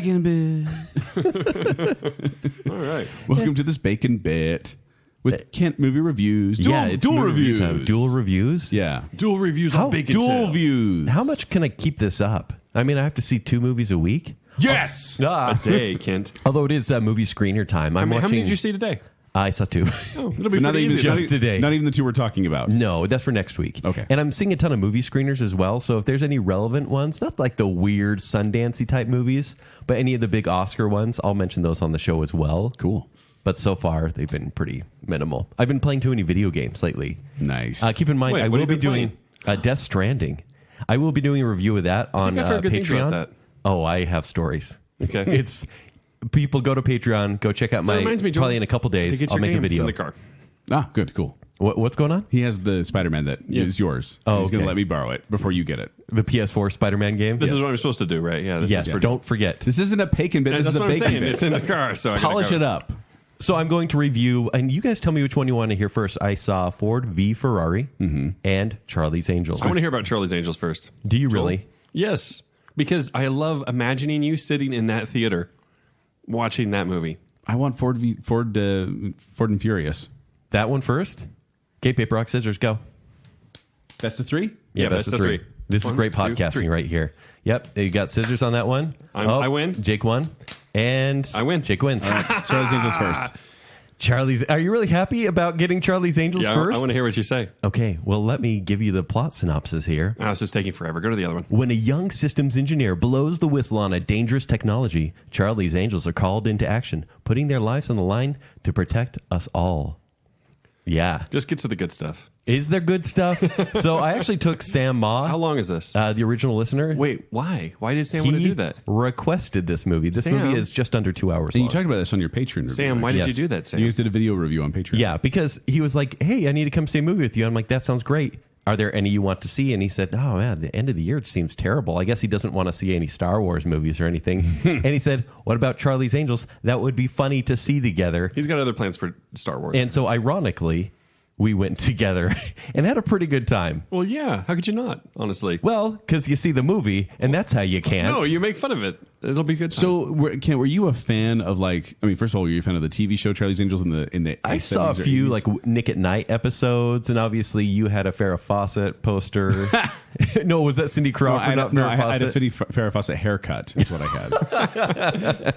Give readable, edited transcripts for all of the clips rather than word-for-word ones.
BaconBit. All right. Welcome to this BaconBit with Kent movie reviews. It's Dual movie reviews. time. Dual reviews? Yeah. Dual reviews on Bacon Dual Tale. views. How much can I keep this up? I mean, I have to see 2 movies a week? Yes. A day, Kent. Although it is movie screener time. How many did you see today? I saw 2. Oh, it'll be Not pretty even, easy. just today. Not even the 2 we're talking about. No, that's for next week. Okay. And I'm seeing a ton of movie screeners as well. So if there's any relevant ones, not like the weird Sundancey type movies, but any of the big Oscar ones, I'll mention those on the show as well. Cool. But so far, they've been pretty minimal. I've been playing too many video games lately. Nice. Keep in mind, Wait, I what will have you be been doing Death Stranding. I will be doing a review of that on I've heard good things about Patreon. that. Oh, I have stories. Okay. It's people go to Patreon, go check out my. reminds me, Joel, probably in a couple days, to get I'll your make a game. It's video. in the car. Good. Cool. What's going on? He has the Spider-Man that is yours. Oh, He's going okay. to let me borrow it before you get it. The PS4 Spider-Man game. This is what I'm supposed to do, right? Yeah. This Yes. is Don't forget. This isn't a BaconBit. This That's is a what I'm saying. BaconBit. It's in the car, so I Polish it up. So I'm going to review, and you guys tell me which one you want to hear first. I saw Ford v Ferrari and Charlie's Angels. I want to hear about Charlie's Angels first. Do you Joel? really? Yes, because I love imagining you sitting in that theater watching that movie. I want Ford and Furious. That one first? Okay, paper, rock, scissors, go. Best of 3? Yeah, best of 3. This is great podcasting right here. Yep, you got scissors on that one. I win. Jake won. And I win. Jake wins. All right, Charlie's Angels first. Charlie's. Are you really happy about getting Charlie's Angels Yeah, first? I want to hear what you say. Okay, well, let me give you the plot synopsis here. Oh, this is taking forever. Go to the other one. When a young systems engineer blows the whistle on a dangerous technology, Charlie's Angels are called into action, putting their lives on the line to protect us all. Yeah. Just get to the good stuff. Is there good stuff? So I actually took Sam Ma, How long is this? the original listener. Wait, why? Why did Sam want to He do that? requested this movie. This Sam? movie is just under 2 hours And long. you talked about this on your Patreon review. Sam, why right? did you Yes. do that, Sam? You guys did a video review on Patreon. Yeah, because he was like, hey, I need to come see a movie with you. I'm like, that sounds great. Are there any you want to see? And he said, oh, man, the end of the year it seems terrible. I guess he doesn't want to see any Star Wars movies or anything. And he said, what about Charlie's Angels? That would be funny to see together. He's got other plans for Star Wars. And so, ironically, we went together and had a pretty good time. well, yeah. How could you not, honestly? Well, because you see the movie, and that's how you can't. No, you make fun of it. It'll be good. So, Ken, were you a fan of first of all, were you a fan of the TV show Charlie's Angels in the I saw a 70s or few 80s? like Nick at Night episodes, and obviously you had a Farrah Fawcett poster. No, was that Cindy Crawford? Not Farrah I had a Fawcett? Farrah Fawcett haircut is what I had.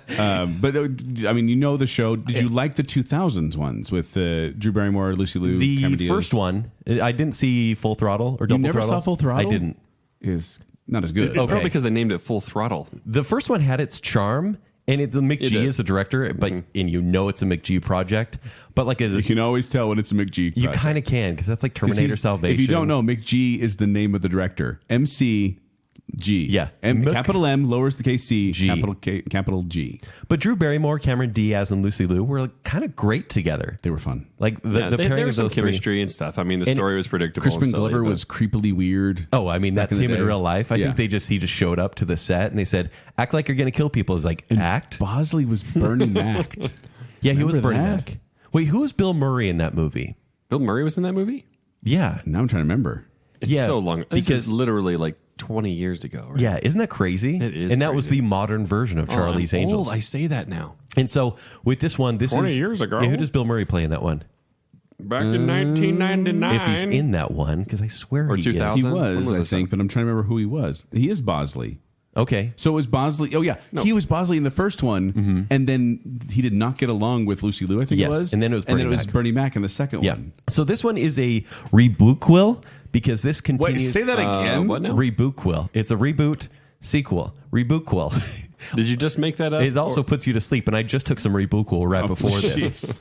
But I mean, you know the show. Did you like the 2000s ones with Drew Barrymore, Lucy Liu, Cameron The Diaz? first one, I didn't see Full Throttle or Double You never Throttle. saw Full Throttle? I didn't. Is not as good. it's Okay. probably because they named it Full Throttle. The first one had its charm, and the McG did. is the director, but and you know it's a McG project. But like, You can always tell when it's a McG. you project. kind of can because that's like 'Cause Terminator he's- Salvation. If you don't know, McG is the name of the director. MCG. Yeah. Capital M, lowers the case C, G. capital G. But Drew Barrymore, Cameron Diaz, and Lucy Liu were like, kind of great together. They were fun. Like the There pairing was of some those three. chemistry and stuff. I mean, the story was predictable. Crispin and silly, Glover but- was creepily weird. Oh, I mean, that's in the him in day. real life. I Yeah. think he just showed up to the set and they said, act like you're going to kill people. He's like, act? Bosley was burning Mac. Yeah, he was Remember Bernie that? Mac. Wait, who was Bill Murray in that movie? Bill Murray was in that movie. Yeah. Now I'm trying to remember. It's Yeah, so long. This because- is literally like 20 years ago. Right? Yeah, isn't that crazy? It is And that was crazy. the modern version of Oh, Charlie's I'm Angels. old. I say that now. And so with this one, this 20 is years ago. Yeah, who does Bill Murray play in that one? Back in 1999. If he's in that one, because I swear Or he 2000. He is. When was, was I this think, but I'm trying to remember who he was. He is Bosley. Okay. So it was Bosley. Oh, yeah. He was Bosley in the first one, and then he did not get along with Lucy Liu, I think Yes, it was. and then it was Bernie Mac. Bernie Mac in the second Yeah. one. So this one is a rebooquel because this continues. Wait, say that again? What now? Rebooquel. It's a reboot sequel. Rebooquel. Did you just make that up? It also puts you to sleep, and I just took some rebooquel right before this.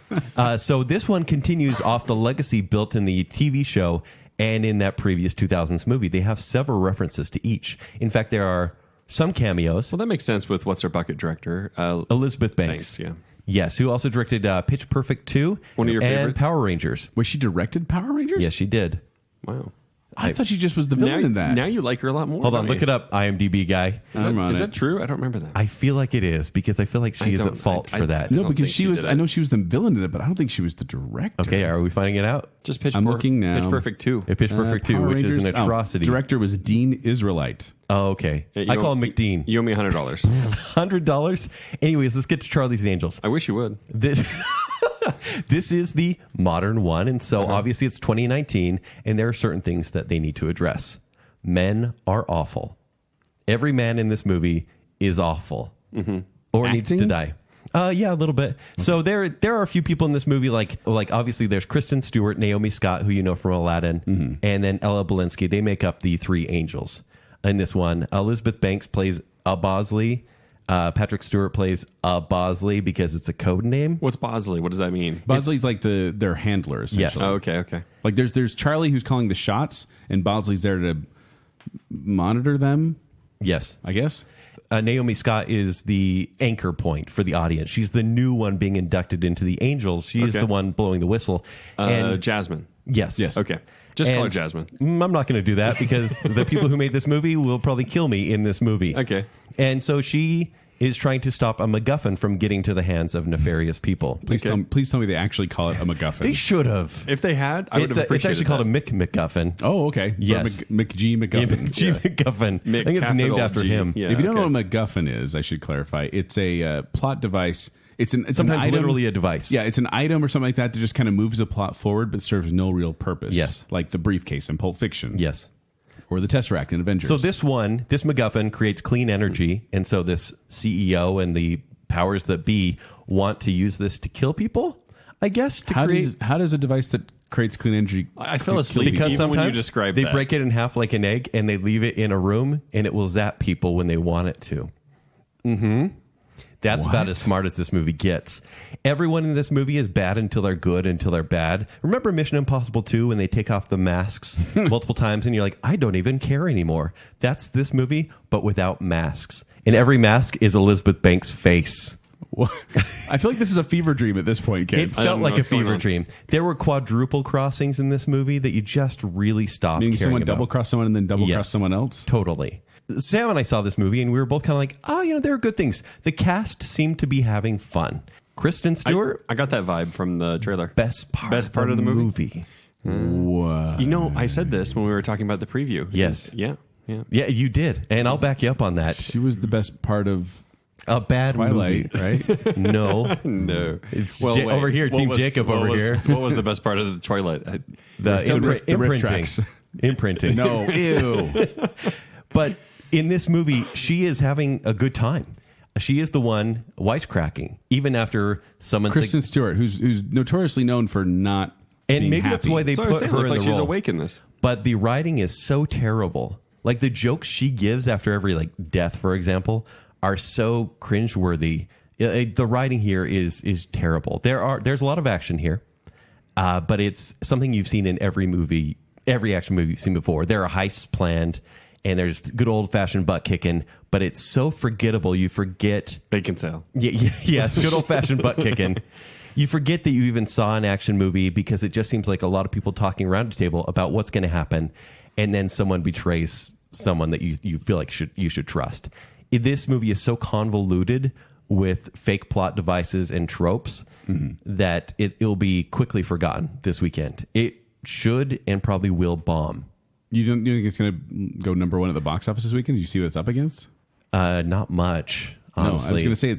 So this one continues off the legacy built in the TV show and in that previous 2000s movie. They have several references to each. In fact, there are some cameos. Well, that makes sense with What's Her Bucket director. Elizabeth Banks. Thanks, yeah. Yes, who also directed Pitch Perfect 2 One of your and favorites? Power Rangers. Was she directed Power Rangers? Yes, she did. Wow. I thought she just was the villain in that. Now you like her a lot more. Hold on, look it up, IMDb guy. Is that true? I don't remember that. I feel like it is because I feel like she is at fault for that. No, don't because think she she was. did I it. know she was the villain in it, but I don't think she was the director. Okay, are we finding it out? Just I'm looking now. Pitch Perfect 2. Pitch Perfect 2, Power which is an Rangers. Oh, atrocity. director was Dean Israelite. Oh, okay. Yeah, I call him McDean. You owe me $100. $100. Anyways, let's get to Charlie's Angels. I wish you would. This is the modern one, and so obviously it's 2019, and there are certain things that they need to address. Men are awful. Every man in this movie is awful, or needs to die. Yeah, a little bit. Okay. So there are a few people in this movie, like obviously there's Kristen Stewart, Naomi Scott, who you know from Aladdin, and then Ella Balinski. They make up the three angels in this one. Elizabeth Banks plays a Bosley. Patrick Stewart plays a Bosley because it's a code name. What's Bosley? What does that mean? Bosley's like their handler, essentially. Yes. Oh, okay. Like there's Charlie who's calling the shots, and Bosley's there to monitor them. Yes. I guess. Naomi Scott is the anchor point for the audience. She's the new one being inducted into the Angels. She is the one blowing the whistle. And Jasmine. Yes. Okay. Just call her Jasmine. I'm not going to do that because the people who made this movie will probably kill me in this movie. Okay. And so she is trying to stop a MacGuffin from getting to the hands of nefarious people. Please tell me they actually call it a MacGuffin. They should have. If they had, I would have appreciated It's actually called a McGuffin. Oh, okay. Yes. McG McGuffin. McG McGuffin. I think it's named after him. Yeah, if you don't know what a MacGuffin is, I should clarify. It's a plot device. It's sometimes an item, literally a device. Yeah, it's an item or something like that just kind of moves the plot forward but serves no real purpose. Yes. Like the briefcase in Pulp Fiction. Yes. Or the Tesseract in Avengers. So this MacGuffin creates clean energy, and so this CEO and the powers that be want to use this to kill people, I guess. How does a device that creates clean energy... I fell asleep because even sometimes when you describe they that. break it in half like an egg, and they leave it in a room, and it will zap people when they want it to. That's about as smart as this movie gets. Everyone in this movie is bad until they're good, until they're bad. Remember Mission Impossible 2 when they take off the masks multiple times and you're like, I don't even care anymore. That's this movie, but without masks. And every mask is Elizabeth Banks' face. I feel like this is a fever dream at this point, Ken. It felt like a fever dream. There were quadruple crossings in this movie that you just really stopped caring someone about. double cross someone and then double cross someone else? Totally. Sam and I saw this movie, and we were both kind of like, oh, there are good things. The cast seemed to be having fun. Kristen Stewart, I got that vibe from the trailer. best part of the movie. Wow. I said this when we were talking about the preview. Yes. Yeah, you did, and I'll back you up on that. She was the best part of A bad Twilight, movie. right? No. No. It's over here, Team Jacob over here. What was the best part of the Twilight? The imprinting. Imprinting. No, ew. But in this movie, she is having a good time. She is the one wisecracking, even after someone's Kristen Stewart, who's notoriously known for not and being maybe happy. that's why they So I put was saying, her looks in like the she's role. awake in this. But the writing is so terrible. Like the jokes she gives after every death, for example, are so cringeworthy. The writing here is terrible. There's a lot of action here, but it's something you've seen in every action movie you've seen before. There are heists planned, and there's good old fashioned butt kicking, but it's so forgettable. You forget Bacon sale. yes, good old fashioned butt kicking. You forget that you even saw an action movie because it just seems like a lot of people talking around a table about what's going to happen, and then someone betrays someone that you feel like you should trust. This movie is so convoluted with fake plot devices and tropes that it'll be quickly forgotten this weekend. It should and probably will bomb. You think it's going to go number one at the box office this weekend? Did you see what it's up against? Not much, honestly. No, I was going to say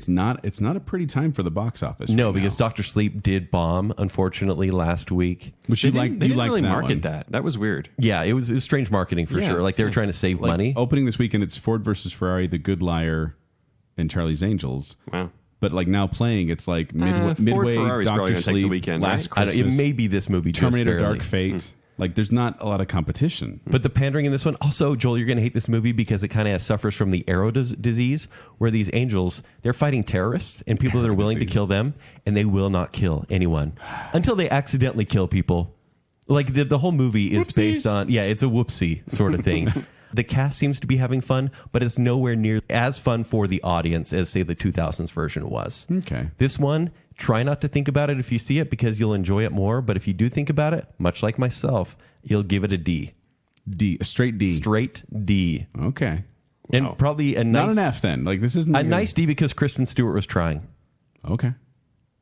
it's not a pretty time for the box office. No, right because now. Dr. Sleep did bomb, unfortunately, last week. Which They you didn't really that market one. that. That was weird. Yeah, it was strange marketing for sure. Like they were trying to save money. Opening this weekend, it's Ford versus Ferrari, The Good Liar, and Charlie's Angels. Wow. But now playing, it's like Ford midway, Ferrari's probably Dr. gonna take the Sleep, weekend, Last right? Christmas, It may be this movie, just Terminator, barely. Dark Fate. There's not a lot of competition. But the pandering in this one, also, Joel, you're going to hate this movie because it kind of suffers from the arrow disease, where these angels, they're fighting terrorists and people that are willing to kill them, and they will not kill anyone until they accidentally kill people. Like the whole movie is based on, it's a whoopsie sort of thing. The cast seems to be having fun, but it's nowhere near as fun for the audience as, say, the 2000s version was. Okay. This one, try not to think about it if you see it because you'll enjoy it more. But if you do think about it, much like myself, you'll give it a D. A straight D. Straight D. Okay. And probably a nice... Not an F then. This isn't a nice D because Kristen Stewart was trying. Okay.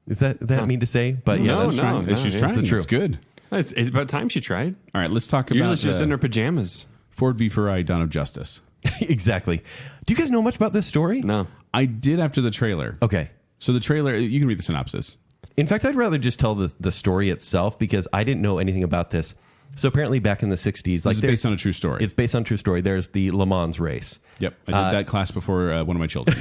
Is that mean to say? But yeah, No, that's no. She's trying. the truth. It's good. It's about time she tried. All right, let's talk Usually about she's in her pajamas. Ford v Ferrari: Dawn of Justice. Exactly. Do you guys know much about this story? No. I did after the trailer. Okay. So the trailer, you can read the synopsis. In fact, I'd rather just tell the story itself because I didn't know anything about this. So apparently back in the 60s... It's based on a true story. It's based on a true story. There's the Le Mans race. Yep. I did that class before one of my children.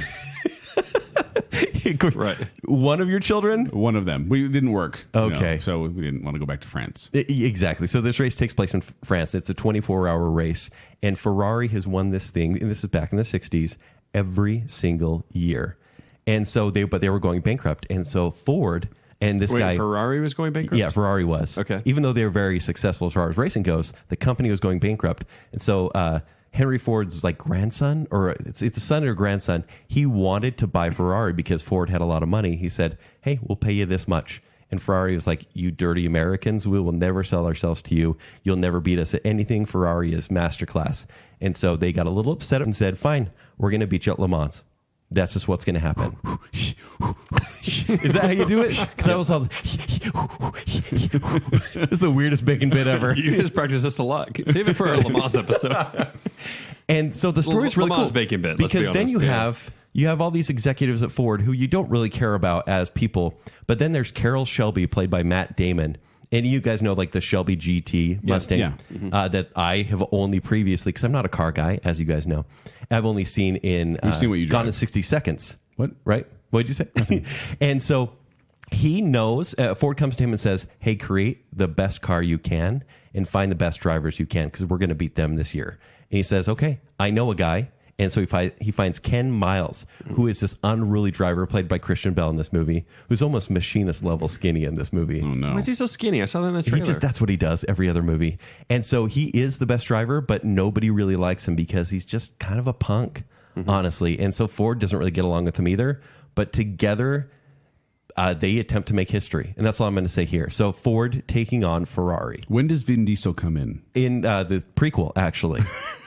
Right. One of your children? One of them. We didn't work. Okay. So we didn't want to go back to France. Exactly. So this race takes place in France. It's a 24-hour race. And Ferrari has won this thing, and this is back in the 60s, every single year. And so they were going bankrupt. And so Ford and this guy... Ferrari was going bankrupt? Yeah, Ferrari was. Okay. Even though they were very successful as far as racing goes, the company was going bankrupt. And so Henry Ford's like grandson, or it's a son or grandson, he wanted to buy Ferrari because Ford had a lot of money. He said, hey, we'll pay you this much. And Ferrari was like, you dirty Americans, we will never sell ourselves to you. You'll never beat us at anything. Ferrari is masterclass. And so they got a little upset and said, fine, we're going to beat you at Le Mans. That's just what's going to happen. Is that how you do it? Because I was this is the weirdest bacon bit ever. You guys practice this a lot. Save it for our Le Mans episode. And so the story is really Le cool Mans bacon bit, let's because be then honest, you have all these executives at Ford who you don't really care about as people, but then there's Carroll Shelby played by Matt Damon. And you guys know like the Shelby GT Mustang that I have only previously, because I'm not a car guy, as you guys know, I've only seen in seen what you Gone drive. in 60 Seconds. What? Right? What did you say? And so he knows, Ford comes to him and says, hey, create the best car you can and find the best drivers you can because we're going to beat them this year. And he says, okay, I know a guy. And so he finds Ken Miles, who is this unruly driver played by Christian Bale in this movie, who's almost machinist level skinny in this movie. Oh, no. Why is he so skinny? I saw that in the trailer. That's what he does every other movie. And so he is the best driver, but nobody really likes him because he's just kind of a punk, honestly. And so Ford doesn't really get along with him either. But together, they attempt to make history. And that's all I'm going to say here. So Ford taking on Ferrari. When does Vin Diesel come in? In the prequel, actually.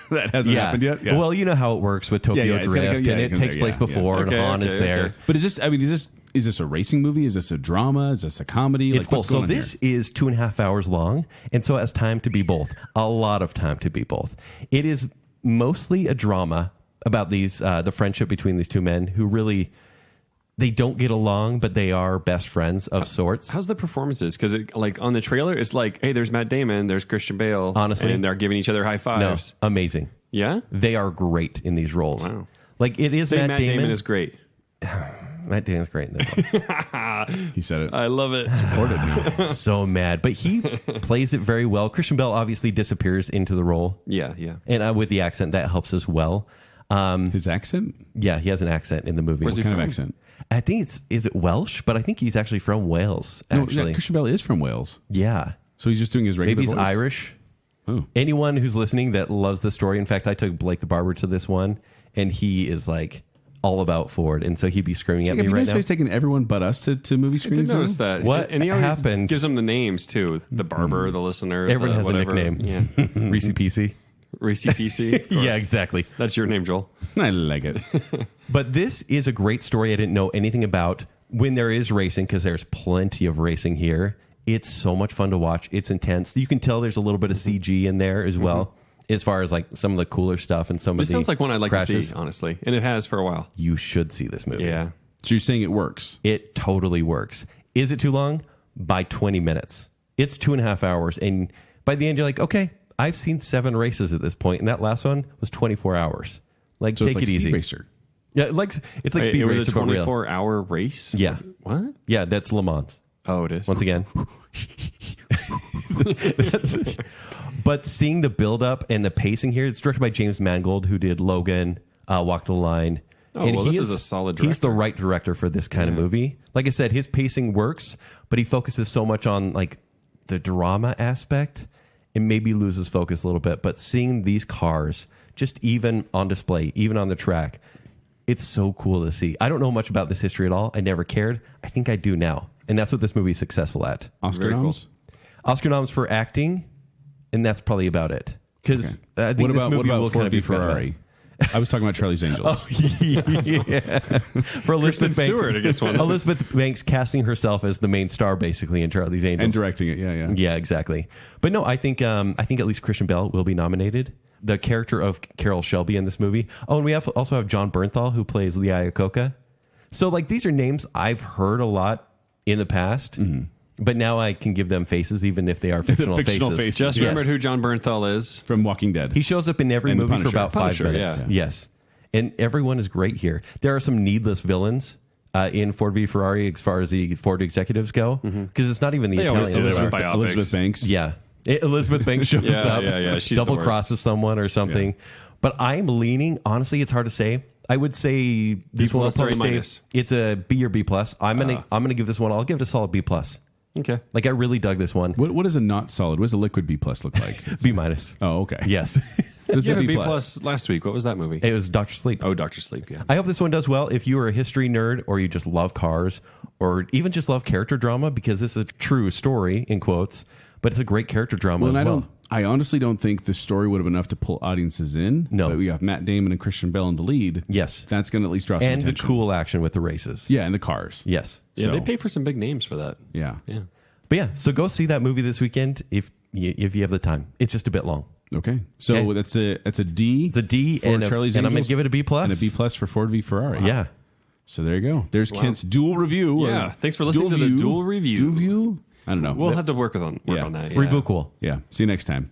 That hasn't happened yet? Yeah. Well, you know how it works with Tokyo it's gotta Drift, go- and it takes place before, and Han is there. Okay. But is this a racing movie? Is this a drama? Is this a comedy? It's both. What's So going on this is 2.5 hours long, and so it has time to be both. A lot of time to be both. It is mostly a drama about these the friendship between these two men who really... They don't get along, but they are best friends of sorts. How's the performances? Because like on the trailer, it's like, hey, there's Matt Damon, there's Christian Bale. Honestly. And they're giving each other high No, fives. amazing. Yeah? They are great in these roles. Wow. Like it is Say Matt Damon. is great. Matt Damon's great in this one. He said it. I love it. Supported me. So mad, but he plays it very well. Christian Bale obviously disappears into the role, Yeah. and with the accent that helps as well. His accent? Yeah, he has an accent in the movie. Where's he What kind of from? accent? I think is it Welsh, but I think he's actually from Wales. Actually, No, Christian Bale is from Wales. yeah. So he's just doing his regular Maybe he's voice? Irish. Oh. Anyone who's listening that loves the story. In fact, I took Blake the barber to this one, and he is like all about Ford, and so he'd be screaming at me Have you right noticed now. how he's taking everyone but us to movie I screenings? did notice now? that. What And he always happened? gives them the names, too. The barber, the listener. Everyone the has whatever. a nickname. Yeah. Reese PC. Reese PC. of course. Yeah, exactly. That's your name, Joel. I like it. But this is a great story I didn't know anything about. When there is racing, because there's plenty of racing here, it's so much fun to watch. It's intense. You can tell there's a little bit of CG in there as well, as far as like some of the cooler stuff and some It of the sounds like one I'd like crashes. to see, honestly. And it has for a while. You should see this movie. Yeah. So you're saying it works? It totally works. Is it too long? By 20 minutes. It's 2.5 hours. And by the end, you're like, okay, I've seen 7 races at this point, and that last one was 24 hours. Like, So take it's like it easy. Speed Racer. Yeah, like it's like Wait, Speed it was Racer, a but real. 24-hour race? Yeah. What? Yeah, that's Le Mans. Oh, it is. Once again. But seeing the build-up and the pacing here, it's directed by James Mangold, who did Logan, Walk the Line. Oh, well, this is a solid He's the director. right director for this kind of movie. Like I said, his pacing works, but he focuses so much on like the drama aspect and maybe loses focus a little bit. But seeing these cars just even on display, even on the track, it's so cool to see. I don't know much about this history at all. I never cared. I think I do now. And that's what this movie is successful at. Oscar Very cool. noms? Oscar noms for acting, and that's probably about it. Because I think What this about movie will Ford kind of v be forgotten Ferrari? I was talking about Charlie's Angels. about. Yeah. For Elizabeth Banks, Stewart against one. Elizabeth Banks casting herself as the main star, basically, in Charlie's Angels. And directing it, yeah. Yeah, exactly. But no, I think at least Christian Bale will be nominated. the character of Carol Shelby in this movie. Oh, and we also have John Bernthal, who plays Lee Iacocca. So, like, these are names I've heard a lot in the past, but now I can give them faces, even if they are fictional, faces. Just remembered who John Bernthal is. From Walking Dead. He shows up in every And the movie for Punisher. about 5 minutes. Yeah. Yes. And everyone is great here. There are some needless villains in Ford v Ferrari as far as the Ford executives go, because it's not even the They always Italians. do this with biopics. Elizabeth Banks. Yeah. Elizabeth Banks shows up, yeah. She's double the worst. crosses someone or something. But I'm leaning, honestly, it's hard to say. I would say this one plus or A probably minus? it's a B or B plus. I'm gonna give this one. I'll give it a solid B plus. Okay. Like, I really dug this one. What is a not solid? What does a liquid B plus look like? B minus. Oh, okay. Yes. This You is had a a B plus last week. What was that movie? It was Dr. Sleep. Oh, Dr. Sleep, yeah. I hope this one does well. If you are a history nerd, or you just love cars, or even just love character drama, because this is a true story in quotes, but it's a great character drama as well. I honestly don't think the story would have been enough to pull audiences in. No. But we have Matt Damon and Christian Bale in the lead. Yes. That's going to at least draw some And the attention. cool action with the races. Yeah, and the cars. Yes. Yeah, So- they pay for some big names for that. Yeah. Yeah. But yeah, so go see that movie this weekend if you have the time. It's just a bit long. Okay. So Okay. that's a D. It's a D, for and Charlie's I'm going Angels, to give it a B plus. and a B plus for Ford v Ferrari. Yeah. So there you go. There's Kent's dual review. Yeah, thanks for listening to the dual review. Dual view? I don't know. We'll have to work on that. Yeah. Rebooquel. Yeah. See you next time.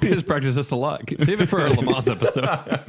We just practice this a lot. Save it for our Lamaze episode.